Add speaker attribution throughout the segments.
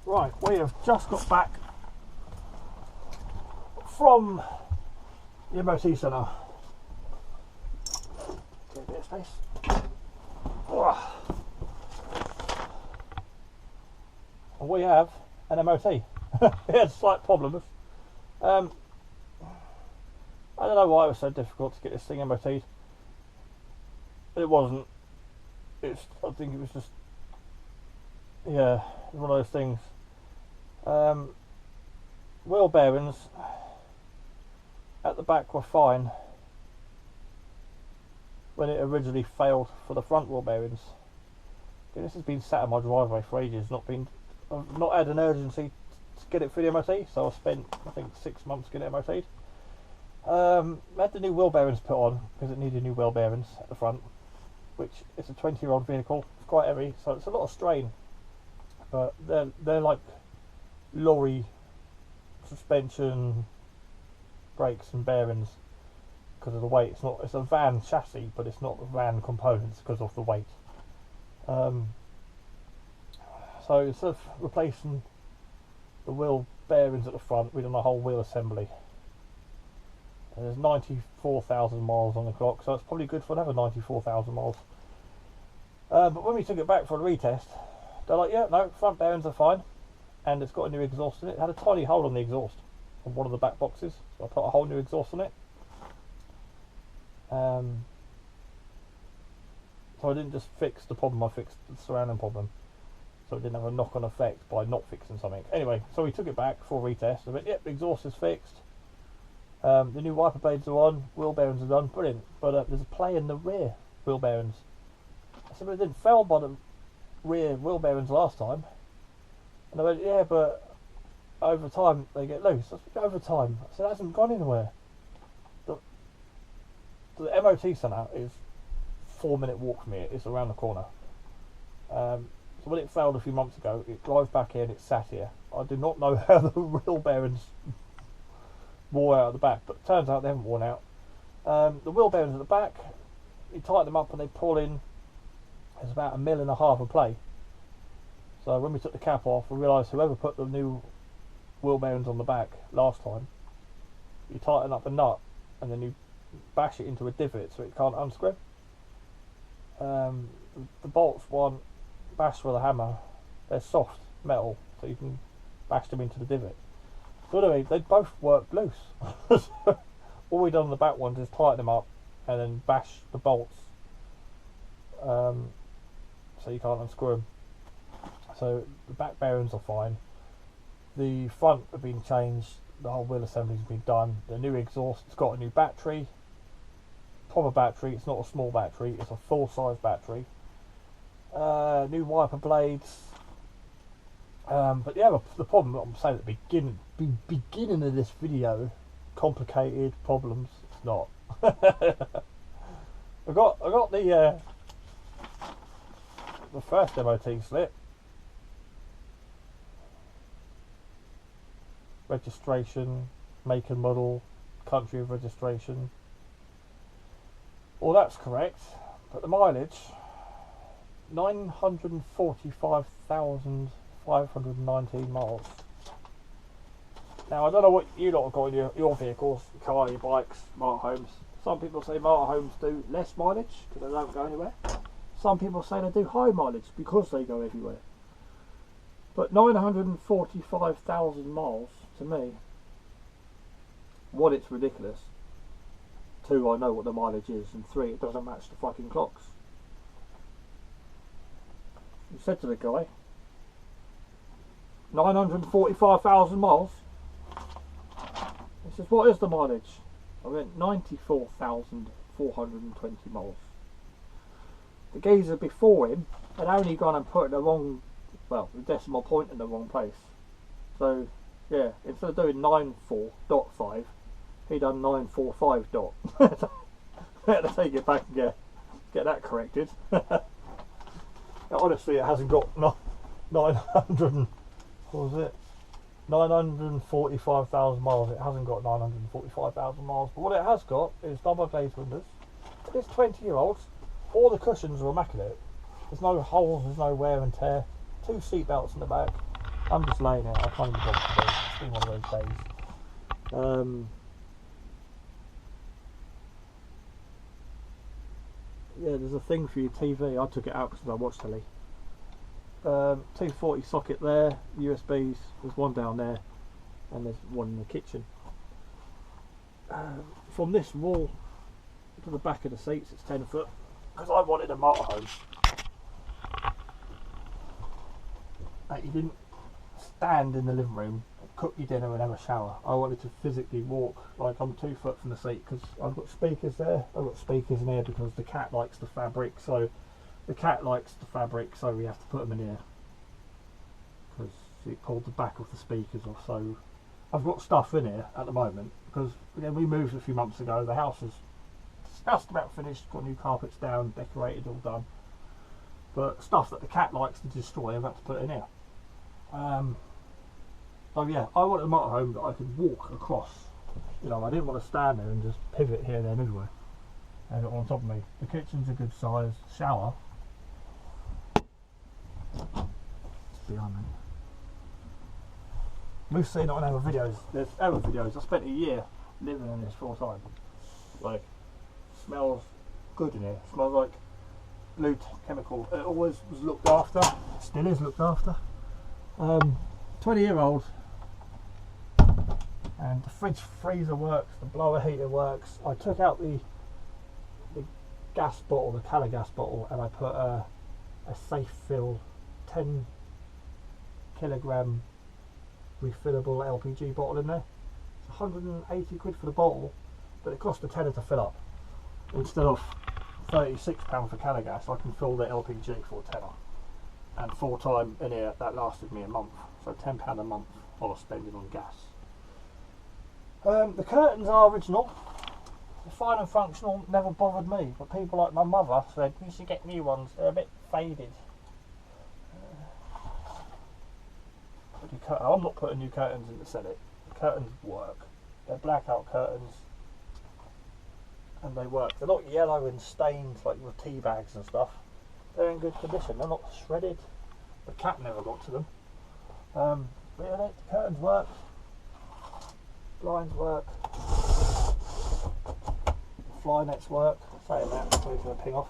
Speaker 1: Right, we have just got back from the MOT centre. Get a bit of space. Oh. And we have an MOT. We had slight problems. I don't know why it was so difficult to get this thing MOT'd. It wasn't. I think it was just, yeah, one of those things. Wheel bearings at the back were fine when it originally failed for the front wheel bearings. Okay, this has been sat on my driveway for ages. I've not had an urgency to get it through the MOT, so I spent, I think, 6 months getting it MOT'd. Had the new wheel bearings put on because it needed new wheel bearings at the front, which is a 20-year-old vehicle. It's quite heavy, so it's a lot of strain. But they're like lorry suspension, brakes and bearings because of the weight. It's a van chassis, but it's not van components because of the weight. So instead of replacing the wheel bearings at the front, we've done a whole wheel assembly. And there's 94,000 miles on the clock, so it's probably good for another 94,000 miles. But when we took it back for a retest, they're like, yeah, no, front bearings are fine, and it's got a new exhaust in it. It had a tiny hole on the exhaust on one of the back boxes, so I put a whole new exhaust on it. So I didn't just fix the problem, I fixed the surrounding problem, so it didn't have a knock-on effect by not fixing something. Anyway, so we took it back for a retest. I went, yep, the exhaust is fixed, the new wiper blades are on, wheel bearings are done, brilliant. But there's a play in the rear wheel bearings. I said, but it didn't fail by the rear wheel bearings last time. And I went, yeah, but over time they get loose. I said, over time? I said, it hasn't gone anywhere. The MOT centre is a 4-minute walk from here. It's around the corner. So when it failed a few months ago, it drives back here and it sat here. I do not know how the wheel bearings wore out at the back, but it turns out they haven't worn out. The wheel bearings at the back, you tighten them up and they pull in. There's about 1.5 mil of play. So when we took the cap off, we realised whoever put the new wheel bearings on the back last time, you tighten up a nut and then you bash it into a divot so it can't unscrew. The bolts weren't bashed with a hammer. They're soft metal, so you can bash them into the divot. So anyway, they both work loose. All we done on the back ones is tighten them up and then bash the bolts so you can't unscrew them. So the back bearings are fine. The front have been changed. The whole wheel assembly's been done. The new exhaust, it's got a new battery, proper battery. It's not a small battery. It's a full-size battery. New wiper blades. But yeah, the problem I'm saying at the beginning of this video, complicated problems. It's not. I got the first MOT slip. Registration, make and model, country of registration. All that's correct, but the mileage, 945,519 miles. Now I don't know what you lot have got in your vehicles, your car, your bikes, motorhomes. Some people say motorhomes do less mileage because they don't go anywhere. Some people say they do high mileage because they go everywhere. But 945,000 miles, to me, 1, it's ridiculous. 2, I know what the mileage is, and 3, it doesn't match the fucking clocks. You said to the guy, 945,000 miles. He says, what is the mileage? I went 94,420 miles. The geezer before him had only gone and put the wrong, well, the decimal point in the wrong place. So yeah, instead of doing 94.5, he done 945 dot. I had to take it back and get that corrected. Honestly, it hasn't got 900. What was it? 945,000 miles. It hasn't got 945,000 miles. But what it has got is double glazed windows. It's 20-year-olds. All the cushions are immaculate. There's no holes. There's no wear and tear. 2 seat belts in the back. I'm just laying here. I can't even bother today. It's been one of those days. Yeah, there's a thing for your TV. I took it out because I watch telly. 240 socket there, USBs. There's one down there, and there's one in the kitchen. From this wall to the back of the seats, it's 10 foot because I wanted a motorhome. You didn't stand in the living room, cook your dinner and have a shower. I wanted to physically walk, like I'm 2 foot from the seat, because I've got speakers there. I've got speakers in here because the cat likes the fabric, so we have to put them in here because it pulled the back of the speakers off. So I've got stuff in here at the moment because again, we moved a few months ago. The house is just about finished, got new carpets down, decorated, all done, but stuff that the cat likes to destroy I've had to put in here. So yeah, I wanted a motorhome that I could walk across. You know, I didn't want to stand there and just pivot here, there and everywhere. And on top of me, the kitchen's a good size. Shower. It's behind me. We've seen it on other videos. There's other videos. I spent a year living in this full time. Like, smells good in here. Smells like blue chemical. It always was looked after. Still is looked after. 20-year-old, and the fridge freezer works, the blower heater works. I took out the gas bottle, the colour gas bottle, and I put a safe fill 10 kilogram refillable LPG bottle in there. It's 180 quid for the bottle, but it cost a tenner to fill up. Instead of £36 for colour gas, I can fill the LPG for a tenner. And full time in here, that lasted me a month, so £10 a month I was spending on gas. The curtains are original, they're fine and functional, never bothered me, but people like my mother said you should get new ones, they're a bit faded. I'm not putting new curtains in to sell it. The curtains work, they're blackout curtains and they work. They're not yellow and stained like with tea bags and stuff. They're in good condition, they're not shredded. The cat never got to them. But yeah, the curtains work, blinds work, fly nets work. Saying that, it's going to ping off.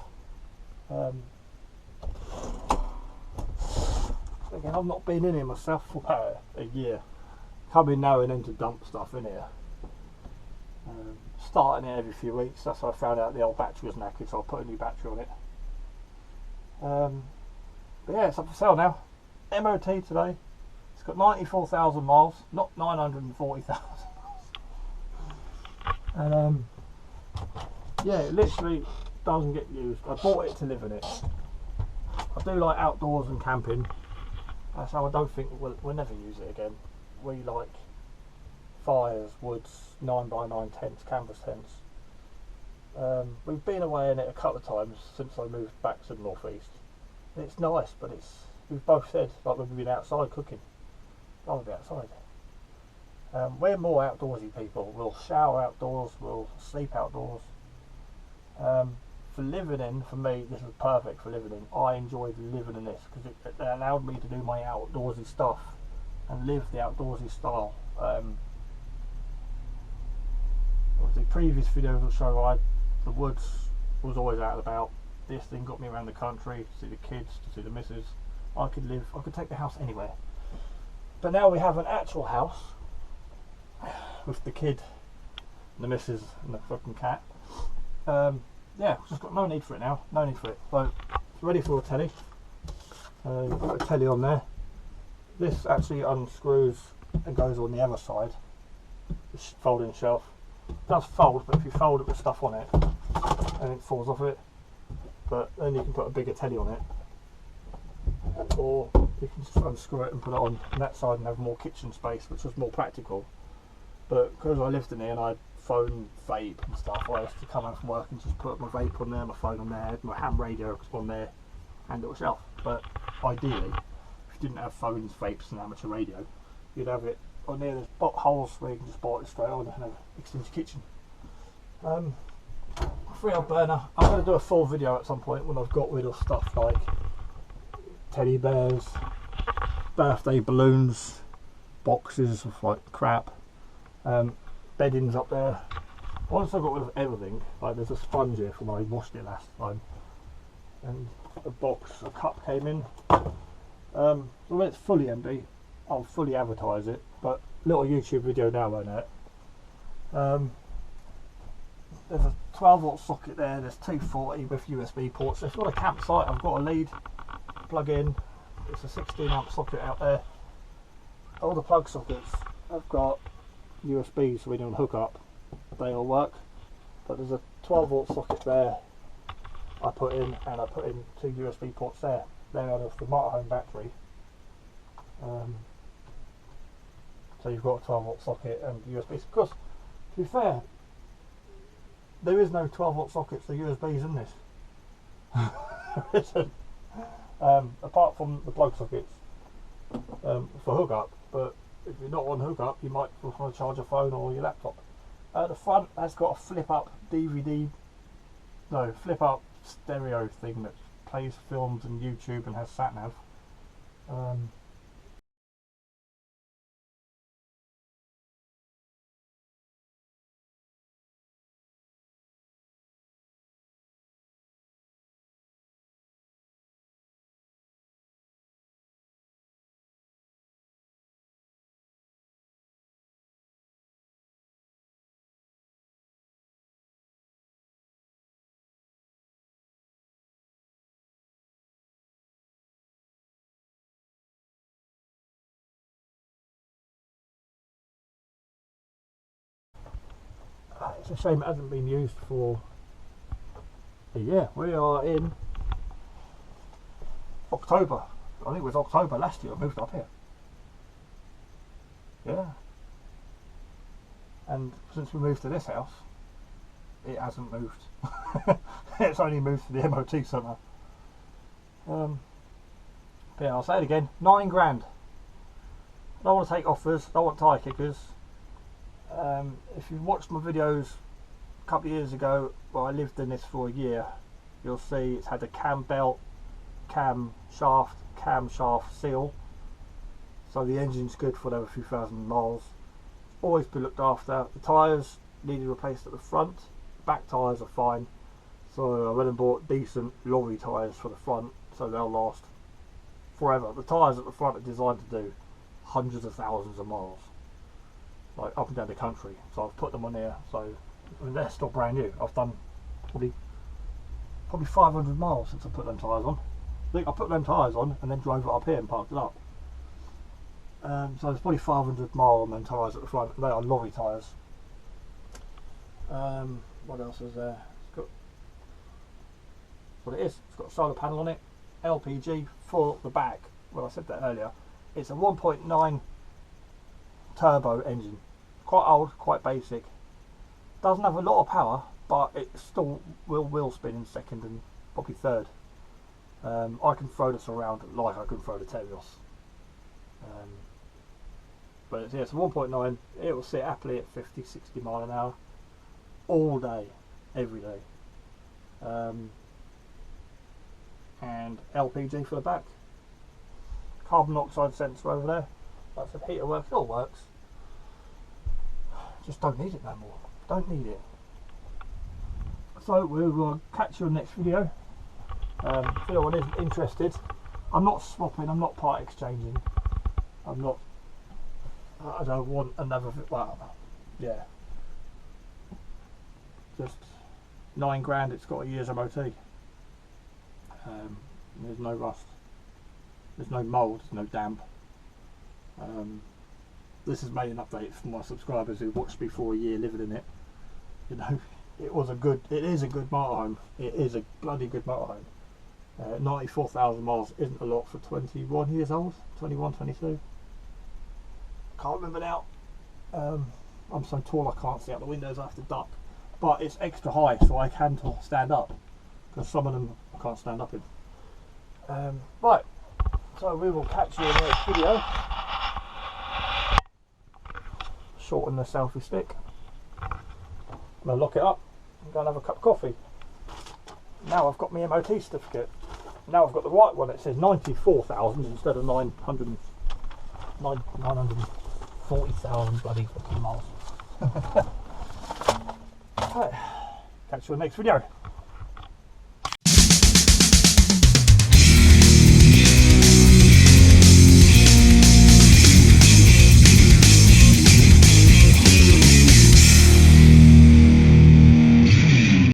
Speaker 1: Again, I've not been in here myself for about a year. Come in now and then to dump stuff in here. Starting it every few weeks. That's how I found out the old battery was knackered, so I put a new battery on it. But yeah, it's up for sale now. MOT today. It's got 94,000 miles, not 940,000 miles. And yeah, it literally doesn't get used. I bought it to live in it. I do like outdoors and camping. So I don't think we'll never use it again. We like fires, woods, 9x9 tents, canvas tents. We've been away in it a couple of times since I moved back to the northeast. It's nice, but we've both said like we've been outside cooking. I'll be outside. We're more outdoorsy people. We'll shower outdoors, we'll sleep outdoors. For living in, for me, this is perfect for living in. I enjoyed living in this because it allowed me to do my outdoorsy stuff and live the outdoorsy style. The previous videos will show the woods was always out and about. This thing got me around the country to see the kids, to see the missus. I could take the house anywhere. But now we have an actual house with the kid, and the missus, and the fucking cat. Yeah, just got no need for it now. No need for it. So it's ready for a telly. Got a telly on there. This actually unscrews and goes on the other side. This folding shelf. It does fold, but if you fold it with stuff on it, and it falls off it. But then you can put a bigger telly on it, or you can just unscrew it and put it on that side and have more kitchen space, which was more practical. But because I lived in here and I had phone, vape and stuff, I used to come home from work and just put my vape on there, my phone on there, my ham radio on there, and little shelf. But ideally, if you didn't have phones, vapes and amateur radio, you'd have it on there. There's holes where you can just bolt it straight on and have an extended kitchen. 3-odd burner. I'm going to do a full video at some point when I've got rid of stuff like teddy bears, birthday balloons, boxes of like crap, beddings up there. Once I got rid of everything, like there's a sponge here from when I washed it last time, and a cup came in. So when it's fully empty, I'll fully advertise it, but little YouTube video now on it. There's a 12-volt socket there, there's 240 with USB ports. So if you've got a campsite, I've got a lead, plug in, it's a 16 amp socket out there. All the plug sockets have got USB, so when you hook up, they all work. But there's a 12-volt socket there I put in, and I put in 2 USB ports there. They're out of the motorhome battery. So you've got a 12-volt socket and USB. Because, to be fair, there is no 12-volt sockets or USBs in this. There isn't. Apart from the plug sockets for hookup. But if you're not on hookup, you might want to charge your phone or your laptop. At the front, has got a flip-up flip-up stereo thing that plays films and YouTube and has sat-nav. It's a shame it hasn't been used for a year. We are in October. I think it was October last year I moved up here. Yeah. And since we moved to this house, it hasn't moved. It's only moved to the MOT centre. But yeah, I'll say it again, 9 grand. I don't want to take offers, I don't want tyre kickers. If you've watched my videos a couple of years ago, well, I lived in this for a year, you'll see it's had a cam belt, cam shaft seal, so the engine's good for over a few thousand miles. Always been looked after. The tyres needed replaced at the front, back tyres are fine, so I went and bought decent lorry tyres for the front, so they'll last forever. The tyres at the front are designed to do hundreds of thousands of miles, like up and down the country, so I've put them on there. So I mean, they're still brand new. I've done probably 500 miles since I put them tyres on. I think I put them tyres on and then drove it up here and parked it up. So there's probably 500 mile on them tyres at the front. They are lorry tyres. What else is there? It's got what it is. It's got a solar panel on it, LPG for the back. Well, I said that earlier. It's a 1.9 turbo engine, quite old, quite basic, doesn't have a lot of power, but it still will spin in second and probably third. I can throw this around like I can throw the Terios, but it's, yeah, it's a 1.9. it will sit happily at 50-60 mile an hour all day, every day. And LPG for the back, carbon monoxide sensor over there. Like I said, heater works, it all works. Just don't need it no more. Don't need it. So we'll catch you on the next video. If anyone is interested, I'm not swapping, I'm not part exchanging. I don't want another, well, yeah. Just 9 grand, it's got a year's MOT. There's no rust. There's no mould, there's no damp. This has made an update for my subscribers who watched me for a year living in it. You know, it is a good motorhome. It is a bloody good motorhome. 94,000 miles isn't a lot for 21 years old, 21, 22. Can't remember now. I'm so tall I can't see out the windows, I have to duck. But it's extra high, so I can stand up, because some of them I can't stand up in. Right, so we will catch you in the next video. Shorten the selfie stick. I'm going to lock it up and go and have a cup of coffee. Now I've got my MOT certificate. Now I've got the right one. It says 94,000 instead of 900 940,000 bloody fucking miles. Right. Catch you in the next video.